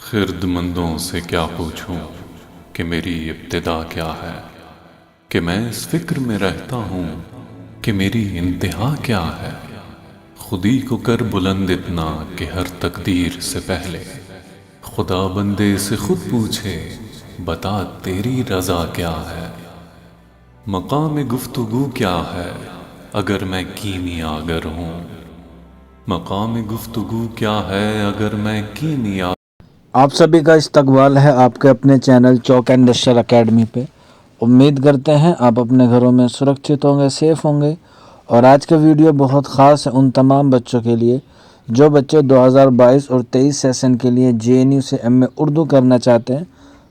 خردمندوں سے کیا پوچھوں کہ میری ابتدا کیا ہے، کہ میں اس فکر میں رہتا ہوں کہ میری انتہا کیا ہے۔ خودی کو کر بلند اتنا کہ ہر تقدیر سے پہلے خدا بندے سے خود پوچھے بتا تیری رضا کیا ہے۔ مقام گفتگو کیا ہے اگر میں کیمیاگر ہوں، مقام گفتگو کیا ہے اگر میں کیمیاگر۔ آپ سبھی کا استقبال ہے آپ کے اپنے چینل چوک انڈسٹریل اکیڈمی پہ۔ امید کرتے ہیں آپ اپنے گھروں میں سرکشت ہوں گے، سیف ہوں گے۔ اور آج کا ویڈیو بہت خاص ہے ان تمام بچوں کے لیے جو بچے 2022 اور 23 سیشن کے لیے JNU سے ایم اے اردو کرنا چاہتے ہیں۔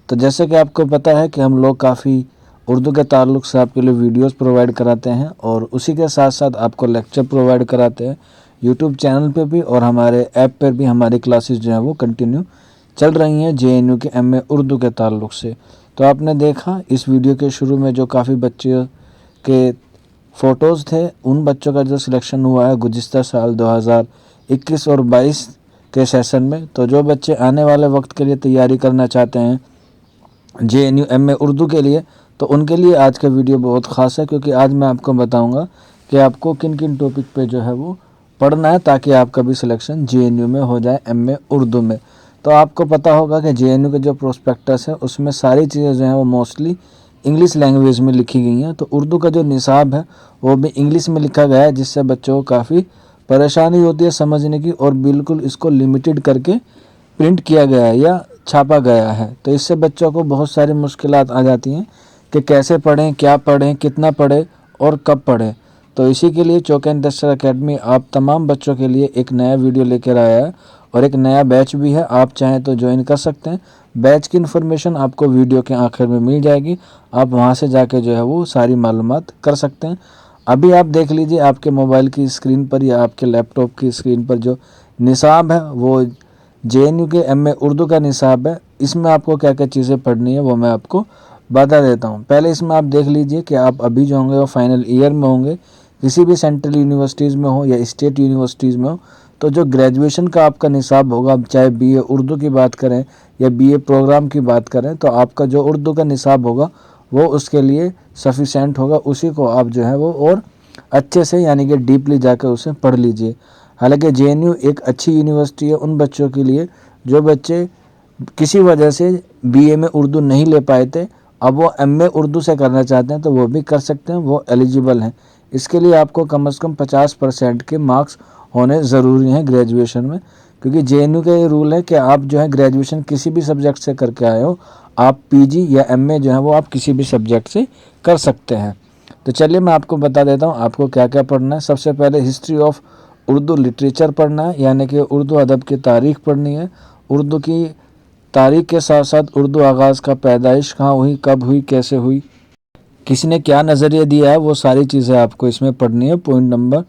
تو جیسے کہ آپ کو پتہ ہے کہ ہم لوگ کافی اردو کے تعلق سے آپ کے لیے ویڈیوز پرووائڈ کراتے ہیں، اور اسی کے ساتھ ساتھ آپ کو لیکچر پرووائڈ کراتے ہیں یوٹیوب چینل پہ بھی، اور ہمارے ایپ پر بھی ہماری کلاسز جو ہیں وہ کنٹینیو چل رہی ہیں JNU کے ایم اے اردو کے تعلق سے۔ تو آپ نے دیکھا اس ویڈیو کے شروع میں جو کافی بچے کے فوٹوز تھے، ان بچوں کا جو سلیکشن ہوا ہے گزشتہ سال 2021 اور 22 کے سیشن میں۔ تو جو بچے آنے والے وقت کے لیے تیاری کرنا چاہتے ہیں JNU ایم اے اردو کے لیے، تو ان کے لیے آج کا ویڈیو بہت خاص ہے، کیونکہ آج میں آپ کو بتاؤں گا کہ آپ کو کن کن ٹاپک پہ جو ہے وہ پڑھنا ہے تاکہ آپ کا بھی سلیکشن JNU میں ہو جائے ایم اے اردو میں۔ تو آپ کو پتہ ہوگا کہ JNU کے جو پروسپیکٹس ہے اس میں ساری چیزیں جو ہیں وہ موسٹلی انگلش لینگویج میں لکھی گئی ہیں۔ تو اردو کا جو نصاب ہے وہ بھی انگلش میں لکھا گیا ہے، جس سے بچوں کو کافی پریشانی ہوتی ہے سمجھنے کی، اور بالکل اس کو لمیٹڈ کر کے پرنٹ کیا گیا ہے یا چھاپا گیا ہے۔ تو اس سے بچوں کو بہت ساری مشکلات آ جاتی ہیں کہ کیسے پڑھیں، کیا پڑھیں، کتنا پڑھیں اور کب پڑھیں۔ تو اسی کے لیے چوک انڈسٹریل اکیڈمی آپ تمام بچوں کے لیے ایک نیا ویڈیو لے کر آیا ہے، اور ایک نیا بیچ بھی ہے۔ آپ چاہیں تو جوائن کر سکتے ہیں۔ بیچ کی انفارمیشن آپ کو ویڈیو کے آخر میں مل جائے گی، آپ وہاں سے جا کے جو ہے وہ ساری معلومات کر سکتے ہیں۔ ابھی آپ دیکھ لیجئے آپ کے موبائل کی اسکرین پر یا آپ کے لیپ ٹاپ کی اسکرین پر جو نصاب ہے وہ JNU کے ایم اے اردو کا نصاب ہے۔ اس میں آپ کو کیا کیا چیزیں پڑھنی ہے وہ میں آپ کو بتا دیتا ہوں۔ پہلے اس میں آپ دیکھ لیجئے کہ آپ ابھی جو ہوں گے وہ فائنل ایئر میں ہوں گے، کسی بھی سینٹرل یونیورسٹیز میں ہو یا اسٹیٹ یونیورسٹیز میں ہو، تو جو گریجویشن کا آپ کا نصاب ہوگا، اب چاہے BA اردو کی بات کریں یا BA پروگرام کی بات کریں، تو آپ کا جو اردو کا نصاب ہوگا وہ اس کے لیے سفیشینٹ ہوگا، اسی کو آپ جو ہے وہ اور اچھے سے یعنی کہ ڈیپلی جا کے اسے پڑھ لیجئے۔ حالانکہ JNU ایک اچھی یونیورسٹی ہے ان بچوں کے لیے جو بچے کسی وجہ سے BA میں اردو نہیں لے پائے تھے، اب وہ ایم اے اردو سے کرنا چاہتے ہیں تو وہ بھی کر سکتے ہیں، وہ ایلیجیبل ہیں۔ اس کے لیے آپ کو کم از کم 50% کے مارکس ہونے ضروری ہیں گریجویشن میں، کیونکہ JNU کا یہ رول ہے کہ آپ جو ہے گریجویشن کسی بھی سبجیکٹ سے کر کے آئے ہو، آپ PG یا MA جو ہے وہ آپ کسی بھی سبجیکٹ سے کر سکتے ہیں۔ تو چلیے میں آپ کو بتا دیتا ہوں آپ کو کیا کیا پڑھنا ہے۔ سب سے پہلے ہسٹری آف اردو لٹریچر پڑھنا ہے، یعنی کہ اردو ادب کی تاریخ پڑھنی ہے۔ اردو کی تاریخ کے ساتھ ساتھ اردو آغاز کا پیدائش کہاں ہوئی، کب ہوئی، کیسے ہوئی، کس نے کیا نظریہ دیا ہے، وہ ساری چیزیں آپ کو اس میں پڑھنی ہے۔ پوائنٹ نمبر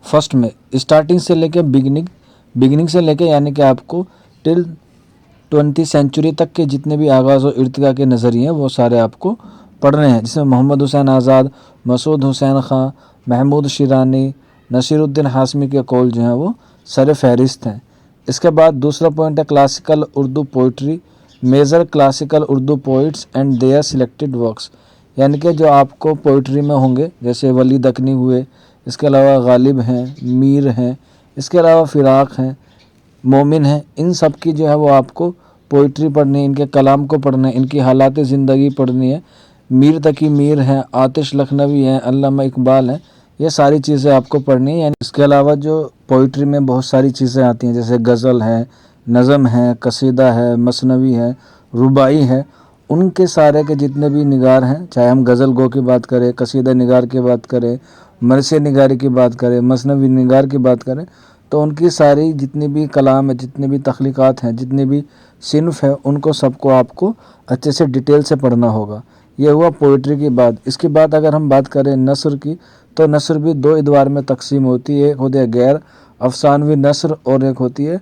فرسٹ میں اسٹارٹنگ سے لے کے بگننگ سے لے کے یعنی کہ آپ کو ٹل 20 سینچری تک کے جتنے بھی آغاز و ارتقاء کے نظریے ہیں وہ سارے آپ کو پڑھنے ہیں، جس میں محمد حسین آزاد، مسعود حسین خان، محمود شیرانی، نصیر الدین ہاشمی کے قول جو ہیں وہ سر فہرست ہیں۔ اس کے بعد دوسرا پوائنٹ ہے classical Urdu poetry, major classical Urdu poets and their selected works, یعنی کہ جو آپ کو پوئٹری میں ہوں گے جیسے ولی دکنی ہوئے، اس کے علاوہ غالب ہیں، میر ہیں، اس کے علاوہ فراق ہیں، مومن ہیں، ان سب کی جو ہے وہ آپ کو پوئٹری پڑھنی ہے، ان کے کلام کو پڑھنا ہے، ان کی حالات زندگی پڑھنی ہے۔ میر تقی میر ہیں، آتش لکھنوی ہیں، علامہ اقبال ہیں، یہ ساری چیزیں آپ کو پڑھنی ہیں۔ یعنی اس کے علاوہ جو پوئٹری میں بہت ساری چیزیں آتی ہیں جیسے غزل ہے، نظم ہے، قصیدہ ہے، مثنوی ہے، رباعی ہے، ان کے سارے کے جتنے بھی نگار ہیں، چاہے ہم غزل گو کی بات کریں، قصیدہ نگار کی بات کریں، مرثیہ نگاری کی بات کریں، مثنوی نگار کی بات کریں، تو ان کی ساری جتنی بھی کلام ہے، جتنے بھی تخلیقات ہیں، جتنے بھی صنف ہے، ان کو سب کو آپ کو اچھے سے ڈیٹیل سے پڑھنا ہوگا۔ یہ ہوا پوئٹری کی بات۔ اس کے بعد اگر ہم بات کریں نثر کی، تو نثر بھی دو ادوار میں تقسیم ہوتی ہے، ایک ہوتی ہے غیر افسانوی نثر اور ایک ہوتی ہے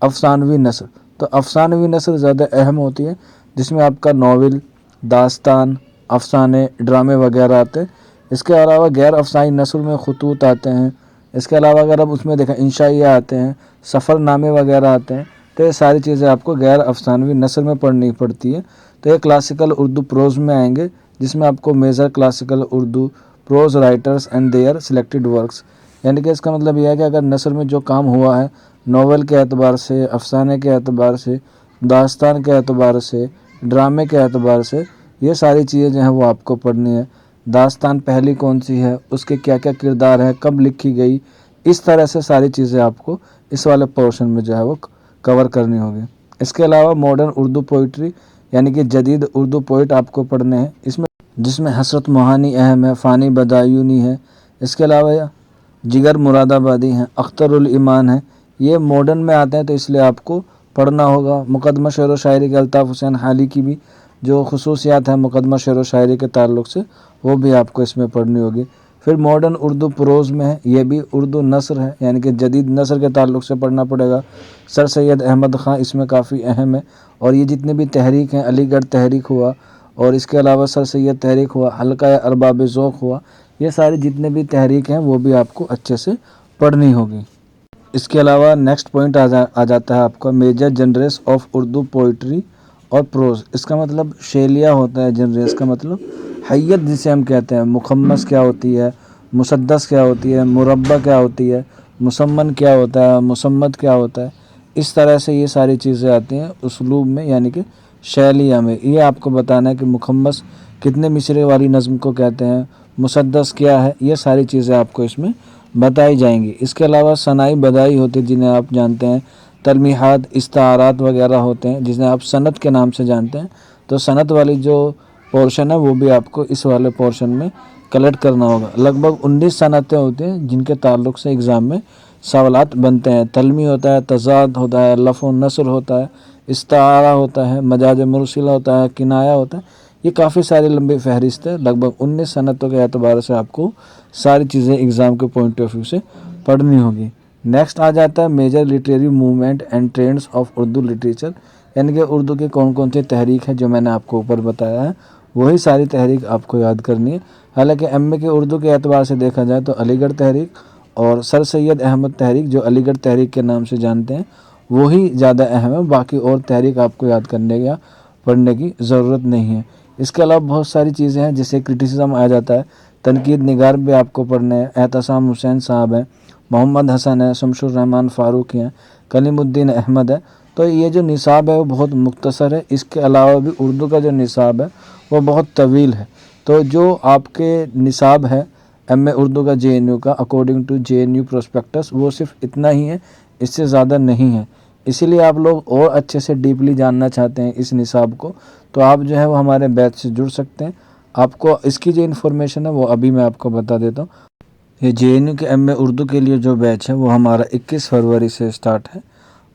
افسانوی نثر۔ تو افسانوی نثر زیادہ اہم ہوتی ہے، جس میں آپ کا ناول، داستان، افسانے، ڈرامے وغیرہ آتے ہیں۔ اس کے علاوہ غیر افسانوی نثر میں خطوط آتے ہیں۔ اس کے علاوہ اگر اب اس میں دیکھیں انشائیہ آتے ہیں، سفر نامے وغیرہ آتے ہیں۔ تو یہ ساری چیزیں آپ کو غیر افسانوی نثر میں پڑھنی پڑتی ہے. تو یہ کلاسیکل اردو پروز میں آئیں گے، جس میں آپ کو major classical Urdu prose writers and their selected works, یعنی کہ اس کا مطلب یہ ہے کہ اگر نثر میں جو کام ہوا ہے ناول کے اعتبار سے، افسانے کے اعتبار سے، داستان کے اعتبار سے، ڈرامے کے اعتبار سے، یہ ساری چیزیں جو ہیں وہ آپ کو پڑھنی ہے. داستان پہلی کون سی ہے، اس کے کیا کیا کردار ہیں، کب لکھی گئی، اس طرح سے ساری چیزیں آپ کو اس والے پورشن میں جو ہے وہ کور کرنی ہوگی. اس کے علاوہ ماڈرن اردو پوئٹری یعنی کہ جدید اردو پوئٹ آپ کو پڑھنے ہیں، جس میں حسرت موہانی اہم ہے، فانی بدایونی ہے. اس کے علاوہ جگر مراد آبادی ہیں، اختر الایمان ہیں. یہ ماڈرن میں آتے ہیں تو اس لیے آپ کو پڑھنا ہوگا. مقدمہ شعر و شاعری کے الطاف حسین حالی کی بھی جو خصوصیات ہیں مقدمہ شعر و شاعری کے تعلق سے، وہ بھی آپ کو اس میں پڑھنی ہوگی. پھر ماڈرن اردو پروز میں ہے، یہ بھی اردو نثر ہے، یعنی کہ جدید نثر کے تعلق سے پڑھنا پڑے گا. سر سید احمد خان اس میں کافی اہم ہے، اور یہ جتنے بھی تحریک ہیں، علی گڑھ تحریک ہوا، اور اس کے علاوہ سر سید تحریک ہوا، حلقہ ارباب ذوق ہوا، یہ ساری جتنے بھی تحریک ہیں وہ بھی آپ کو اچھے سے پڑھنی ہوگی. اس کے علاوہ نیکسٹ پوائنٹ آ جاتا ہے آپ کا major genres of Urdu poetry اور پروز. اس کا مطلب شیلیہ ہوتا ہے، جنرس کا مطلب حیت جسے ہم کہتے ہیں. مخمس کیا ہوتی ہے، مسدس کیا ہوتی ہے، مربع کیا ہوتی ہے، مسمن کیا ہوتا ہے، مسمد کیا ہوتا ہے. اس طرح سے یہ ساری چیزیں آتی ہیں اسلوب میں، یعنی کہ شیلیہ میں. یہ آپ کو بتانا ہے کہ مخمس کتنے مصرے والی نظم کو کہتے ہیں، مسدس کیا ہے، یہ ساری چیزیں آپ کو اس میں بتائی جائیں گی. اس کے علاوہ ثنائی بدائی ہوتی ہے جنہیں آپ جانتے ہیں، تلمیحات، استعارات وغیرہ ہوتے ہیں جنہیں آپ سند کے نام سے جانتے ہیں. تو سند والی جو پورشن ہے وہ بھی آپ کو اس والے پورشن میں کلیکٹ کرنا ہوگا. لگ بھگ 19 صنعتیں ہوتی ہیں جن کے تعلق سے اگزام میں سوالات بنتے ہیں. تلمی ہوتا ہے، تضاد ہوتا ہے، لف و نثر ہوتا ہے، استعارہ ہوتا ہے، مجاز مرسل ہوتا ہے، کنایہ ہوتا ہے. یہ کافی ساری لمبی فہرست ہے. لگ بھگ 19 صنعتوں کے اعتبار سے آپ کو ساری چیزیں اگزام کے پوائنٹ آف ویو سے پڑھنی ہوگی. نیکسٹ آ جاتا ہے major literary movement and trends of Urdu literature, یعنی کہ اردو کی کون کون سی تحریک ہے جو میں نے آپ کو اوپر بتایا ہے، وہی ساری تحریک آپ کو یاد کرنی ہے. حالانکہ ایم اے کے اردو کے اعتبار سے دیکھا جائے تو علی گڑھ تحریک اور سر سید احمد تحریک جو علی گڑھ تحریک کے نام سے جانتے ہیں وہی زیادہ اہم ہے. باقی اور تحریک آپ کو یاد کرنے یا پڑھنے کی ضرورت نہیں ہے. اس کے علاوہ بہت ساری چیزیں ہیں جیسے کرٹیسزم آ جاتا ہے، تنقید نگار بھی آپ کو پڑھنے ہیں. احتسام حسین صاحب ہیں، محمد حسن ہے، شمس الرحمن فاروق ہیں، کلیم الدین احمد ہے. تو یہ جو نصاب ہے وہ بہت مختصر ہے. اس کے علاوہ بھی اردو کا جو نصاب ہے وہ بہت طویل ہے. تو جو آپ کے نصاب ہے ایم اے اردو کا جے این یو کا according to J N U prospectus, وہ صرف اتنا ہی ہے، اس سے زیادہ نہیں ہے. اسی لیے آپ لوگ اور اچھے سے ڈیپلی جاننا چاہتے ہیں اس نصاب کو تو آپ جو ہے وہ ہمارے بیچ سے جڑ سکتے ہیں. آپ کو اس کی جو انفارمیشن ہے وہ ابھی میں آپ کو بتا دیتا ہوں. یہ جے این یو کے ایم اے اردو کے لیے جو بیچ ہے وہ ہمارا 21 فروری سے اسٹارٹ ہے،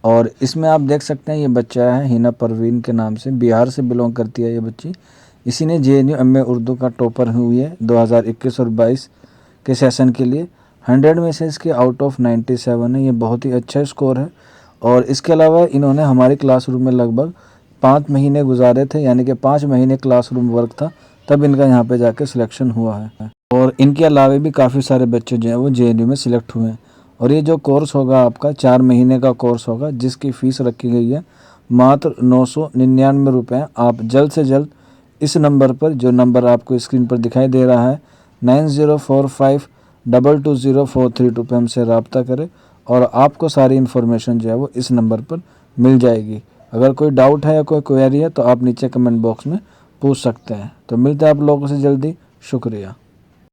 اور اس میں آپ دیکھ سکتے ہیں یہ بچہ ہے ہینا پروین کے نام سے، بہار سے بلونگ کرتی ہے یہ بچی. اسی نے جے N you M A Urdu کا ٹاپر ہوئی ہے 2021 اور 22 کے سیشن کے لیے. 100 میں سے اس کے آؤٹ آف 97 ہے. یہ بہت ہی اچھا اسکور ہے. اور اس کے علاوہ انہوں نے ہمارے کلاس روم میں لگ بھگ 5 مہینے گزارے تھے، یعنی کہ 5 مہینے کلاس روم ورک تھا، تب ان کا یہاں پہ جا کے سلیکشن ہوا ہے. اور ان کے علاوہ بھی کافی سارے بچے جو ہیں وہ جے این یو میں سلیکٹ ہوئے ہیں. اور یہ جو کورس ہوگا آپ کا 4 مہینے کا کورس ہوگا، جس کی فیس رکھی گئی ہے ماتر 999 روپے. آپ جلد سے جلد اس نمبر پر، جو نمبر آپ کو اسکرین پر دکھائی دے رہا ہے 9045220432 پہ ہم سے رابطہ کریں، اور آپ کو ساری انفارمیشن جو ہے وہ اس نمبر پر مل جائے گی. اگر کوئی ڈاؤٹ ہے یا کوئی کوئری ہے تو آپ نیچے کمنٹ باکس میں پوچھ سکتے ہیں. تو ملتے ہیں آپ لوگوں سے جلدی. شکریہ.